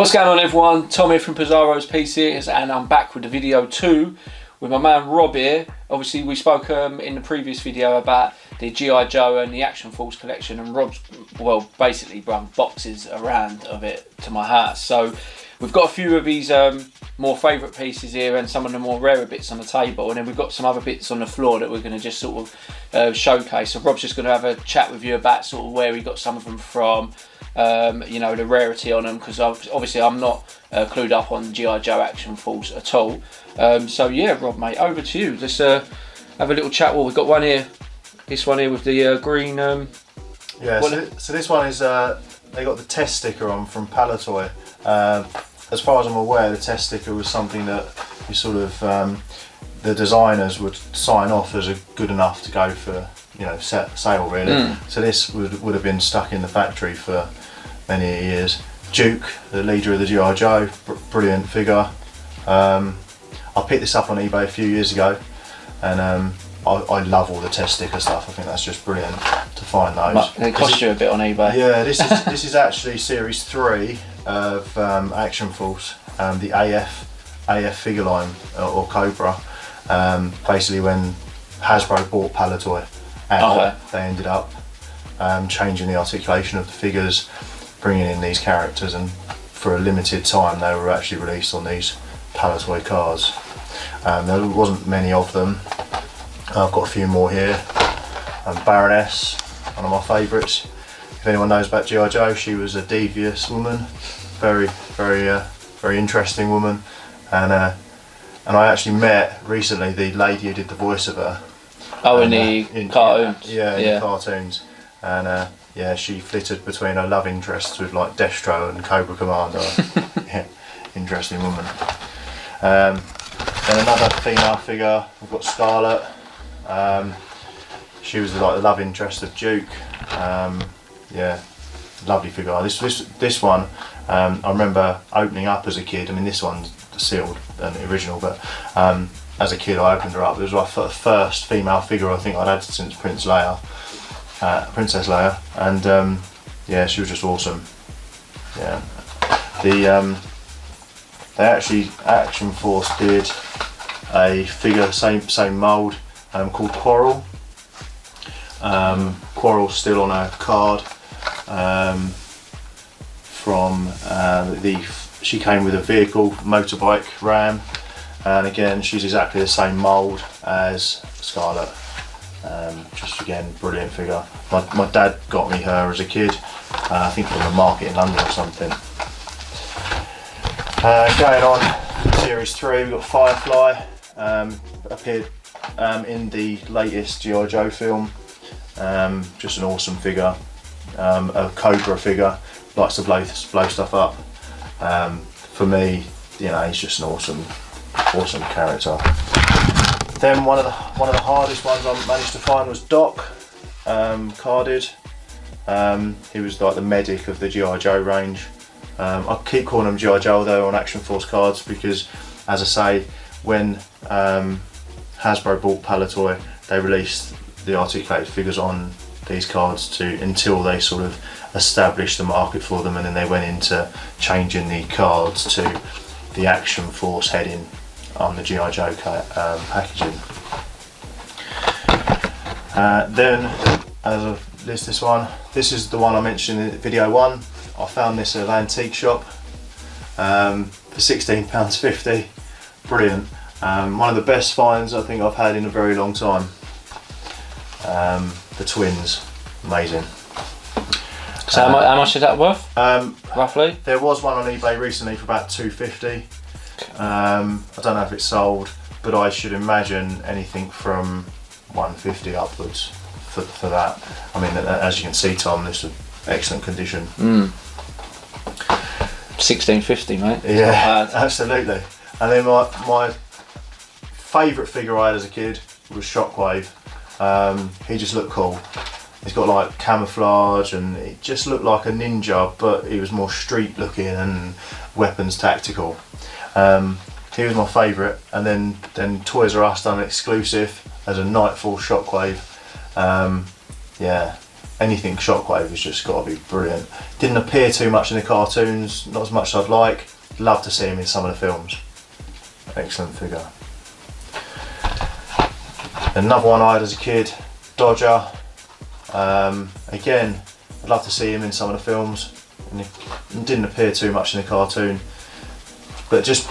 What's going on, everyone? Tom here from Pizarro's PCs, and I'm back with the video 2 with my man Rob here. Obviously we spoke in the previous video about the G.I Joe and the Action Force collection, and Rob's, well, basically run boxes around of it to my house. So we've got a few of these more favourite pieces here and some of the more rarer bits on the table, and then we've got some other bits on the floor that we're going to just sort of showcase. So Rob's just going to have a chat with you about sort of where he got some of them from, you know, the rarity on them, because obviously I'm not clued up on G.I Joe Action Force at all. So yeah, Rob, mate, over to you. Let's have a little chat. Well, we've got one here, this one here with the green. Yeah, so this one is, they got the test sticker on from Palatoy. As far as I'm aware, the test sticker was something that you sort of, the designers would sign off as a good enough to go for, you know, sale really. So this would have been stuck in the factory for many years. Duke, the leader of the G.I Joe, brilliant figure. I picked this up on eBay a few years ago, and I love all the test sticker stuff. I think that's just brilliant to find those. It cost you a bit on eBay. Yeah, this is actually series 3 of Action Force, the AF figure line, or Cobra. Basically when Hasbro bought Palatoy out, they ended up changing the articulation of the figures, bringing in these characters, and for a limited time they were actually released on these Palatoy cards. There wasn't many of them. I've got a few more here. Baroness, one of my favourites. If anyone knows about G.I Joe, she was a devious woman, very interesting woman, and I actually met recently the lady who did the voice of her. Oh, in the cartoons. Yeah, in the cartoons, and yeah, she flitted between her love interests with like Destro and Cobra Commander. Yeah, interesting woman. Then another female figure, we've got Scarlet. She was like the love interest of Duke. Yeah, lovely figure. This one, I remember opening up as a kid. I mean, this one's sealed and original, but as a kid I opened her up. It was my first female figure I think I'd had since Princess Leia, and yeah, she was just awesome. Yeah, they actually, Action Force did a figure, same mould, called Quarrel. Quarrel's still on a card from she came with a vehicle, motorbike, Ram, and again she's exactly the same mould as Scarlet. Just again, brilliant figure. My dad got me her as a kid, I think from the market in London or something. Going on, series 3, we've got Firefly, appeared in the latest G.I Joe film. Just an awesome figure, a Cobra figure, likes to blow stuff up. For me, you know, he's just an awesome character. Then one of the hardest ones I managed to find was Doc, carded. He was like the medic of the G.I Joe range. I keep calling him G.I Joe though on Action Force cards because, as I say, when Hasbro bought Palatoy, they released the articulated figures on these cards until they sort of established the market for them, and then they went into changing the cards to the Action Force heading on the G.I Joe packaging. Then, as I list this one, this is the one I mentioned in video 1. I found this at an antique shop for £16.50. Brilliant. One of the best finds I think I've had in a very long time. The twins, amazing. So how much is that worth, roughly? There was one on eBay recently for about £2.50. I don't know if it's sold, but I should imagine anything from £1.50 upwards for that. I mean, as you can see, Tom, this is excellent condition. £16.50, mate. Yeah, absolutely. And then my favourite figure I had as a kid was Shockwave. He just looked cool. He's got like camouflage, and he just looked like a ninja, but he was more street looking and weapons tactical. He was my favourite, and then Toys R Us done an exclusive as a Nightfall Shockwave. Yeah, anything Shockwave has just got to be brilliant. Didn't appear too much in the cartoons, not as much as I'd like. Love to see him in some of the films. Excellent figure. Another one I had as a kid, Dodger. Again, I'd love to see him in some of the films. And he didn't appear too much in the cartoon, but just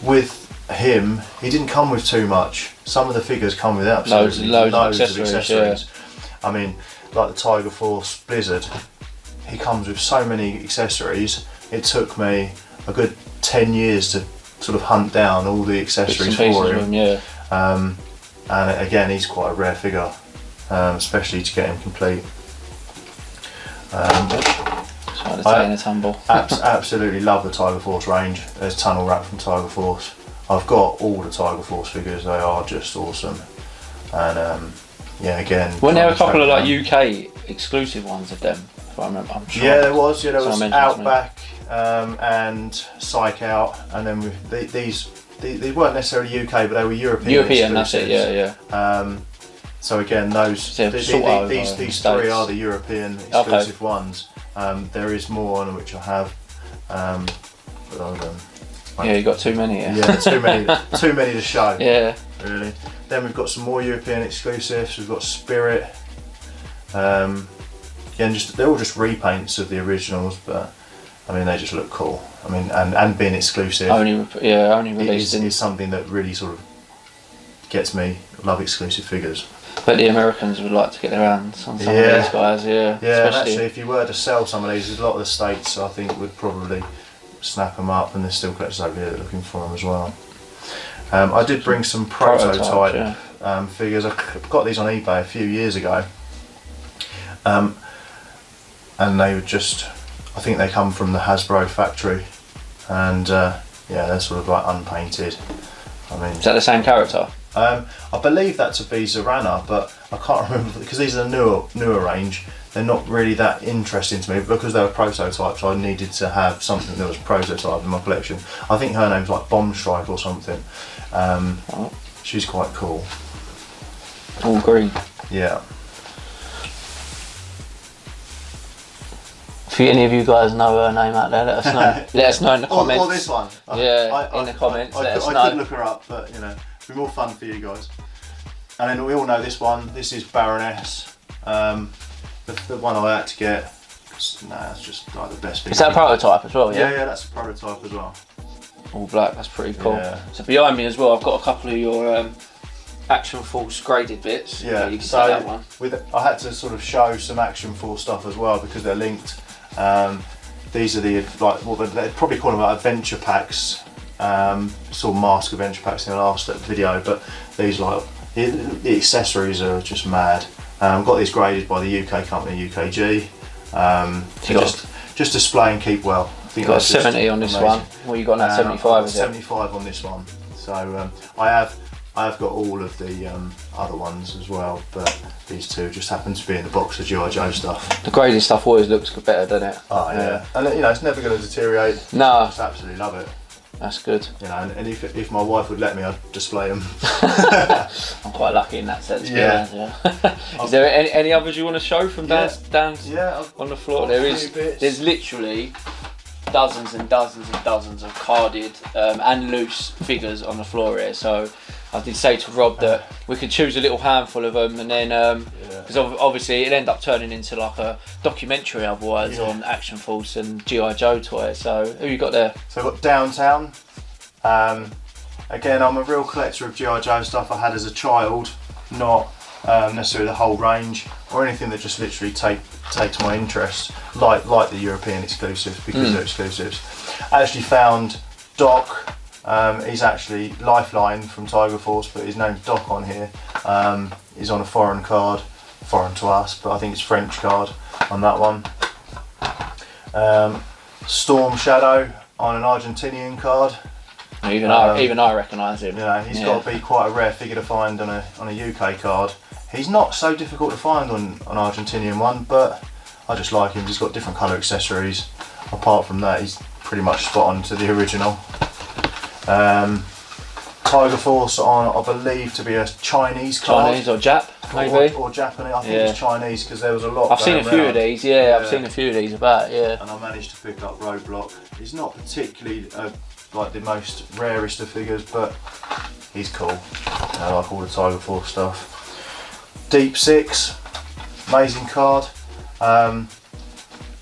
with him, he didn't come with too much. Some of the figures come with absolutely loads of accessories. Yeah. I mean, like the Tiger Force Blizzard, he comes with so many accessories. It took me a good 10 years to sort of hunt down all the accessories for him. And again, he's quite a rare figure, especially to get him complete. Absolutely love the Tiger Force range. There's Tunnel Rat from Tiger Force. I've got all the Tiger Force figures. They are just awesome. And yeah, again. Weren't there a couple of like UK exclusive ones of them? If I remember, I'm sure. Yeah, there was. Yeah, there was Outback and Psych Out, and then with these weren't necessarily UK, but they were European. That's it. Yeah. So again, these three are the European exclusive ones. There is more on which I have. Yeah, you got too many. Yeah, too many to show. Yeah. Really. Then we've got some more European exclusives. We've got Spirit. Again, they're all just repaints of the originals, but I mean they just look cool. I mean, and being exclusive. Only released is something that really sort of gets me. Love exclusive figures. But the Americans would like to get their hands on some of these guys, Yeah, and actually, if you were to sell some of these, a lot of the states I think would probably snap them up, and there's still collectors over here looking for them as well. I did bring some prototype figures. I got these on eBay a few years ago, and they were just, I think they come from the Hasbro factory, and yeah, they're sort of like unpainted. I mean, is that the same character? I believe that to be Zorana, but I can't remember because these are the newer range. They're not really that interesting to me because they were prototypes. I needed to have something that was prototype in my collection. I think her name's like Bomb Strike or something. She's quite cool. All green. Yeah. If any of you guys know her name out there, let us know. Let us know in the comments. Or this one. In the comments, let us know. I could look her up, but you know, it'd be more fun for you guys. And then we all know this one. This is Baroness. The one I had to get. Nah, it's just like the best figure. Is that a prototype as well? Yeah, that's a prototype as well. All black. That's pretty cool. Yeah. So behind me as well, I've got a couple of your Action Force graded bits. Yeah. You can so see that one. I had to sort of show some Action Force stuff as well because they're linked. These are the they'd probably call them like adventure packs. Sort of mask adventure packs in the last video, but these the accessories are just mad. Got these graded by the UK company UKG. Just display and keep well. You got a 70 on this one. Well, you got that 75. 75 on this one. So I have got all of the other ones as well, but these two just happen to be in the box of G.I Joe stuff. The graded stuff always looks better, doesn't it? Oh yeah, and you know it's never going to deteriorate. No, I just absolutely love it. That's good. You know, and if my wife would let me, I'd display them. I'm quite lucky in that sense. Yeah. Is there any others you want to show from Dan's on the floor? There's literally dozens and dozens and dozens of carded and loose figures on the floor here. So I did say to Rob that we could choose a little handful of them, and then because obviously it'd end up turning into like a documentary otherwise on Action Force and G.I Joe toys. So who you got there? So I've got Downtown. Again, I'm a real collector of G.I Joe stuff I had as a child, not necessarily the whole range or anything that just literally takes my interest, like the European exclusives because they're exclusives. I actually found Doc. He's actually Lifeline from Tiger Force, but his name's Doc on here. He's on a foreign card, foreign to us, but I think it's French card on that one. Storm Shadow on an Argentinian card. Even I recognise him. You know, he's got to be quite a rare figure to find on a UK card. He's not so difficult to find on an Argentinian one, but I just like him. He's got different colour accessories. Apart from that, he's pretty much spot on to the original. Tiger Force on, I believe, to be a Chinese card. Chinese or Jap, maybe? Or Japanese. I think it's Chinese because there was a lot. I've seen a few of these, I've seen a few of these about, And I managed to pick up Roadblock. He's not particularly like the most rarest of figures, but he's cool. I like all the Tiger Force stuff. Deep Six, amazing card.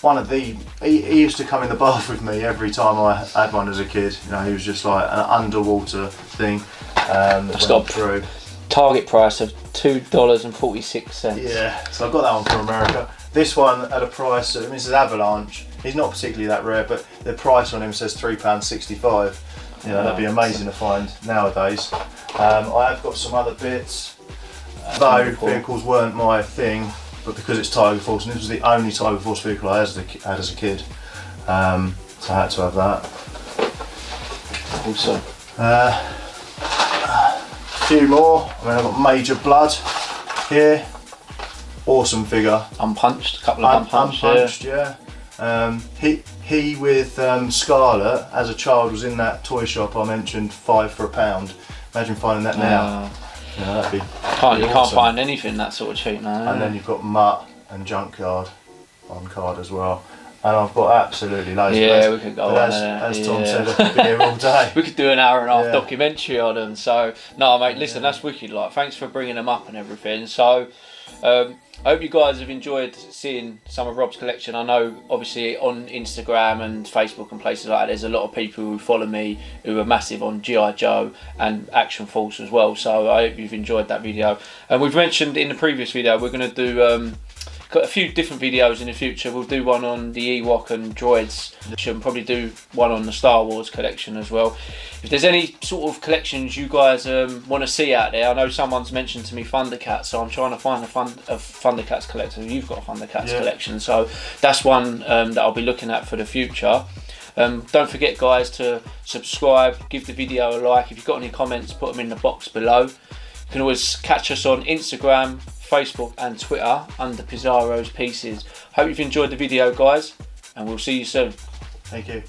One of the, he used to come in the bath with me every time I had one as a kid. You know, he was just like an underwater thing. It's got through. Target price of $2.46. Yeah, so I got that one from America. This one at a price, this is Avalanche. He's not particularly that rare, but the price on him says £3.65. You know, that'd be amazing to find nowadays. I have got some other bits, though vehicles weren't my thing. But because it's Tiger Force, and this was the only Tiger Force vehicle I had as a kid, so I had to have that. Also, a few more. I mean, I've got Major Blood here. Awesome figure. Unpunched, a couple of unpunched. He with Scarlet as a child was in that toy shop I mentioned, 5 for £1. Imagine finding that now. You know, that'd be you can't find anything that sort of cheap now. And then you've got Mutt and Junkyard on card as well. And I've got absolutely loads of those. We could go on as Tom said, I could be here all day. We could do an hour and a half documentary on them. So, no, mate, listen, that's wicked. Like, thanks for bringing them up and everything. So, I hope you guys have enjoyed seeing some of Rob's collection. I know, obviously, on Instagram and Facebook and places like that, there's a lot of people who follow me who are massive on G.I Joe and Action Force as well. So I hope you've enjoyed that video. And we've mentioned in the previous video, we're going to do got a few different videos in the future. We'll do one on the Ewok and droids. We'll probably do one on the Star Wars collection as well. If there's any sort of collections you guys want to see out there, I know someone's mentioned to me Thundercats, so I'm trying to find a Thundercats collection. You've got a Thundercats collection, so that's one that I'll be looking at for the future. Don't forget, guys, to subscribe, give the video a like. If you've got any comments, put them in the box below. You can always catch us on Instagram, Facebook and Twitter under Pizarro's Pieces. Hope you've enjoyed the video, guys, and we'll see you soon. Thank you.